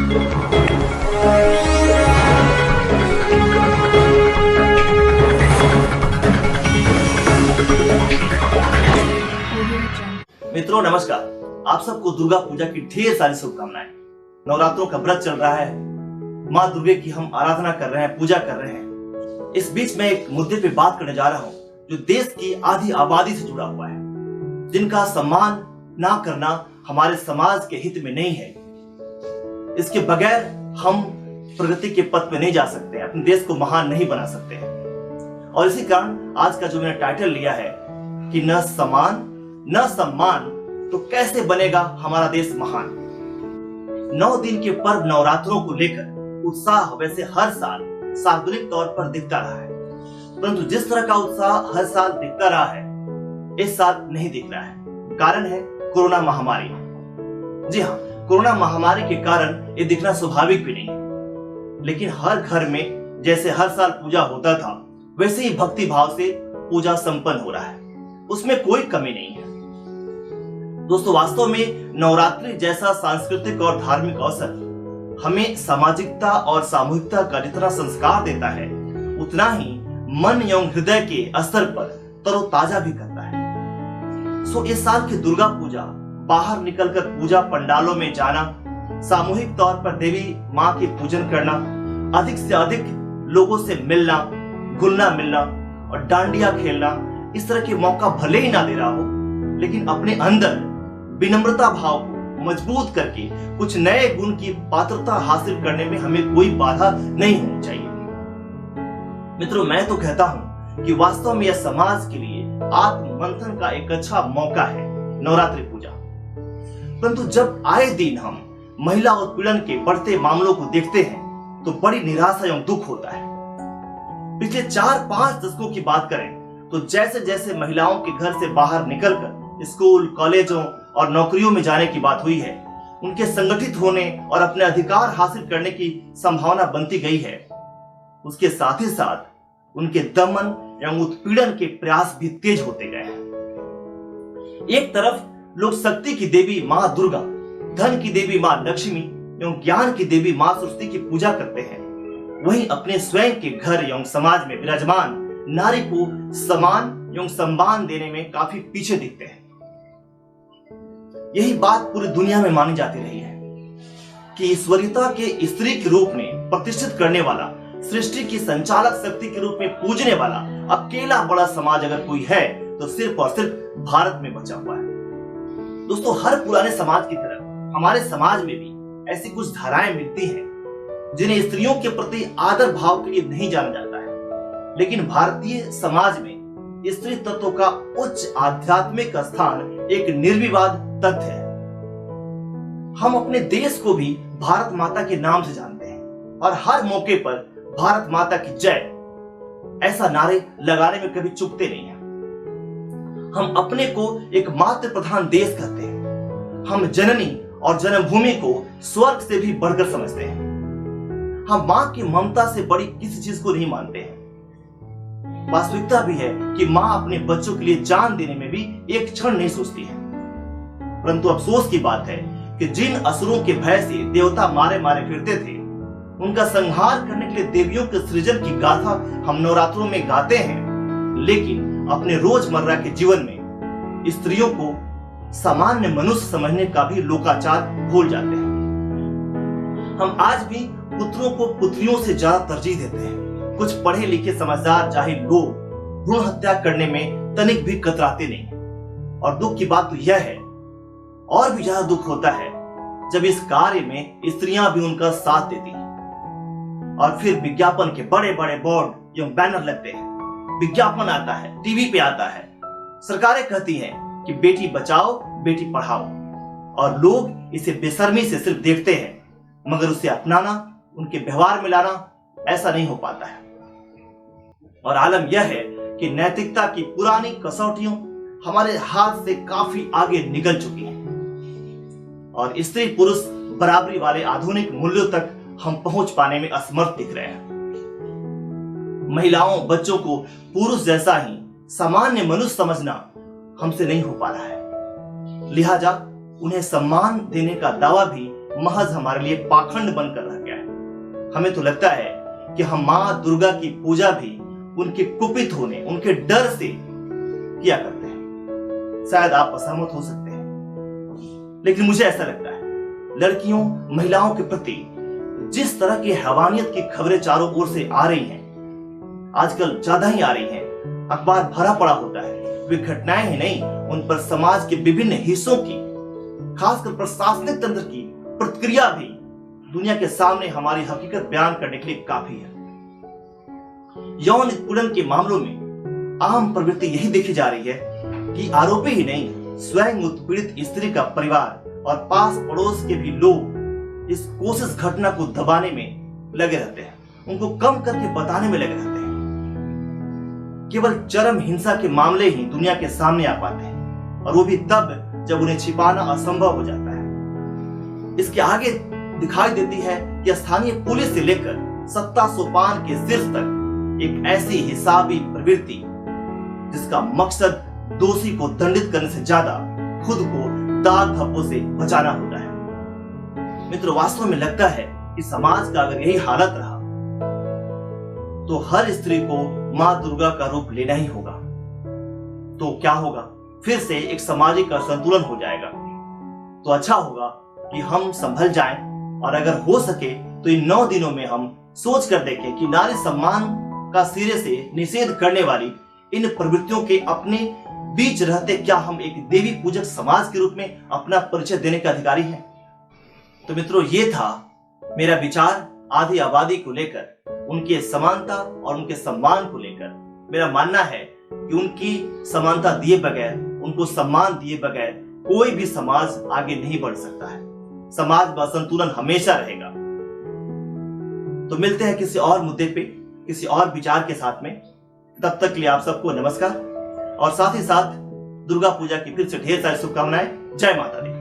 मित्रों नमस्कार, आप सबको दुर्गा पूजा की ढेर सारी शुभकामनाएं। नवरात्रों का व्रत चल रहा है, माँ दुर्गे की हम आराधना कर रहे हैं, पूजा कर रहे हैं। इस बीच मैं एक मुद्दे पे बात करने जा रहा हूँ जो देश की आधी आबादी से जुड़ा हुआ है, जिनका सम्मान ना करना हमारे समाज के हित में नहीं है। इसके बगैर हम प्रगति के पथ पे नहीं जा सकते, अपने देश को महान नहीं बना सकते। और इसी कारण आज का जो मैंने टाइटल लिया है कि न समान न सम्मान तो कैसे बनेगा हमारा देश महान। 9 दिन के पर्व नवरात्रों को लेकर उत्साह वैसे हर साल सार्वजनिक तौर पर दिखता रहा है, परंतु जिस तरह का उत्साह हर साल दिखता रहा है, इस साल नहीं दिख रहा है। कारण है कोरोना महामारी। जी हाँ, कोरोना महामारी के कारण ये दिखना स्वाभाविक भी नहीं है। लेकिन हर घर में जैसे हर साल पूजा होता था, वैसे ही भक्ति भाव से पूजा संपन्न हो रहा है, उसमें कोई कमी नहीं है। दोस्तों, वास्तव में नवरात्रि जैसा सांस्कृतिक और धार्मिक अवसर हमें सामाजिकता और सामूहिकता का जितना संस्कार देता है, उतना ही मन एवं हृदय के स्तर पर तरोताजा भी करता है। इस साल की दुर्गा पूजा बाहर निकलकर पूजा पंडालों में जाना, सामूहिक तौर पर देवी माँ की पूजन करना, अधिक से अधिक लोगों से मिलना, घुलना मिलना और डांडिया खेलना, इस तरह के मौका भले ही ना दे रहा हो, लेकिन अपने अंदर विनम्रता भाव को मजबूत करके कुछ नए गुण की पात्रता हासिल करने में हमें कोई बाधा नहीं होनी चाहिए। मित्रों, मैं तो कहता हूं कि वास्तव में यह समाज के लिए आत्म मंथन का एक अच्छा मौका है नवरात्रि पूजा। परंतु जब आए दिन हम महिला उत्पीड़न के बढ़ते मामलों को देखते हैं तो बड़ी निराशा एवं दुख होता है। पिछले 4-5 दशकों की बात करें तो जैसे जैसे महिलाओं के घर से बाहर निकलकर स्कूल, कॉलेजों और नौकरियों में जाने की बात हुई है, उनके संगठित होने और अपने अधिकार हासिल करने की संभावना बनती गई है, उसके साथ ही साथ उनके दमन एवं उत्पीड़न के प्रयास भी तेज होते गए हैं। एक तरफ लोग शक्ति की देवी मां दुर्गा, धन की देवी मां लक्ष्मी एवं ज्ञान की देवी मां सरस्वती की पूजा करते हैं, वहीं अपने स्वयं के घर एवं समाज में विराजमान नारी को सम्मान एवं सम्मान देने में काफी पीछे दिखते हैं। यही बात पूरी दुनिया में मानी जाती रही है कि ईश्वरीयता के स्त्री के रूप में प्रतिष्ठित करने वाला, सृष्टि की संचालक शक्ति के रूप में पूजने वाला अकेला बड़ा समाज अगर कोई है तो सिर्फ और सिर्फ भारत में बचा हुआ है। दोस्तों, हर पुराने समाज की तरह हमारे समाज में भी ऐसी कुछ धाराएं मिलती हैं जिन्हें स्त्रियों के प्रति आदर भाव के लिए नहीं जाना जाता है, लेकिन भारतीय समाज में स्त्री तत्व का उच्च आध्यात्मिक स्थान एक निर्विवाद तथ्य है। हम अपने देश को भी भारत माता के नाम से जानते हैं और हर मौके पर भारत माता की जय ऐसा नारे लगाने में कभी चूकते नहीं हैं। हम अपने को एक मातृ प्रधान देश कहते हैं। हम जननी और जन्मभूमि को स्वर्ग से भी बढ़कर समझते हैं। हम मां की ममता से बड़ी किसी चीज को नहीं मानते हैं। वास्तविकता भी है कि मां अपने बच्चों के लिए जान देने में भी एक क्षण नहीं सोचती है। परंतु अफसोस की बात है कि जिन असुरों के भय से देवता मारे मारे फिरते थे, उनका संहार करने के लिए देवियों के सृजन की गाथा हम नवरात्रों में गाते हैं, लेकिन अपने रोजमर्रा के जीवन में स्त्रियों को सामान्य मनुष्य समझने का भी लोकाचार भूल जाते हैं। हम आज भी पुत्रों को पुत्रियों से ज्यादा तरजीह देते हैं। कुछ पढ़े लिखे समझदार जाहिल लोग भ्रूण हत्या करने में तनिक भी कतराते नहीं। और दुख की बात तो यह है, और भी ज्यादा दुख होता है जब इस कार्य में स्त्रियां भी उनका साथ देती हैं। और फिर विज्ञापन के बड़े बड़े बोर्ड एवं बैनर लगते हैं, विज्ञापन आता है, टीवी पे आता है, सरकारें कहती हैं कि बेटी बचाओ बेटी पढ़ाओ, और लोग इसे बेशर्मी से सिर्फ देखते हैं, मगर उसे अपनाना, उनके व्यवहार में लाना ऐसा नहीं हो पाता है। और आलम यह है कि नैतिकता की पुरानी कसौटियों हमारे हाथ से काफी आगे निकल चुकी हैं और स्त्री पुरुष बराबरी वाले आधुनिक मूल्यों तक हम पहुंच पाने में असमर्थ दिख रहे हैं। महिलाओं, बच्चों को पुरुष जैसा ही सामान्य मनुष्य समझना हमसे नहीं हो पा रहा है। लिहाजा उन्हें सम्मान देने का दावा भी महज हमारे लिए पाखंड बनकर रह गया है। हमें तो लगता है कि हम मां दुर्गा की पूजा भी उनके कुपित होने, उनके डर से किया करते हैं। शायद आप असहमत हो सकते हैं, लेकिन मुझे ऐसा लगता है लड़कियों, महिलाओं के प्रति जिस तरह की हैवानियत की खबरें चारों ओर से आ रही हैं, आजकल ज्यादा ही आ रही हैं, अखबार भरा पड़ा होता है, वे घटनाएं ही नहीं, उन पर समाज के विभिन्न हिस्सों की, खासकर प्रशासनिक तंत्र की प्रतिक्रिया भी दुनिया के सामने हमारी हकीकत बयान करने के लिए काफी है। यौन उत्पीड़न के मामलों में आम प्रवृत्ति यही देखी जा रही है कि आरोपी ही नहीं, स्वयं उत्पीड़ित स्त्री का परिवार और पास पड़ोस के भी लोग इस कोशिश घटना को दबाने में लगे रहते हैं, उनको कम करके बताने में लगे रहते हैं। केवल चरम हिंसा के मामले ही दुनिया के सामने आ पाते हैं, और वो भी तब जब उन्हें छिपाना असंभव हो जाता है। इसके आगे दिखाई देती है कि स्थानीय पुलिस से लेकर सत्ता सोपान के शीर्ष तक एक ऐसी हिसाबी प्रवृत्ति जिसका मकसद दोषी को दंडित करने से ज्यादा खुद को दाग धब्बों से बचाना होता है। मित्रों, वास्तव में लगता है कि समाज का अगर यही हालत रहा तो हर स्त्री को मां दुर्गा का रूप लेना ही होगा। तो क्या होगा? फिर से एक सामाजिक असंतुलन हो जाएगा। तो अच्छा होगा कि हम संभल जाएं, और अगर हो सके तो इन 9 दिनों में हम सोच कर देखें कि नारी सम्मान का सिरे से निषेध करने वाली इन प्रवृत्तियों के अपने बीच रहते क्या हम एक देवी पूजक समाज के रूप में अपना परिचय देने के अधिकारी हैं? तो मित्रों, ये था मेरा विचार आधी आबादी को लेकर, उनकी समानता और उनके सम्मान को लेकर। मेरा मानना है कि उनकी समानता दिए बगैर, उनको सम्मान दिए बगैर कोई भी समाज आगे नहीं बढ़ सकता है। समाज में असंतुलन हमेशा रहेगा। तो मिलते हैं किसी और मुद्दे पे, किसी और विचार के साथ में। तब तक के लिए आप सबको नमस्कार, और साथ ही साथ दुर्गा पूजा की फिर से ढेर सारी शुभकामनाएं। जय माता दी।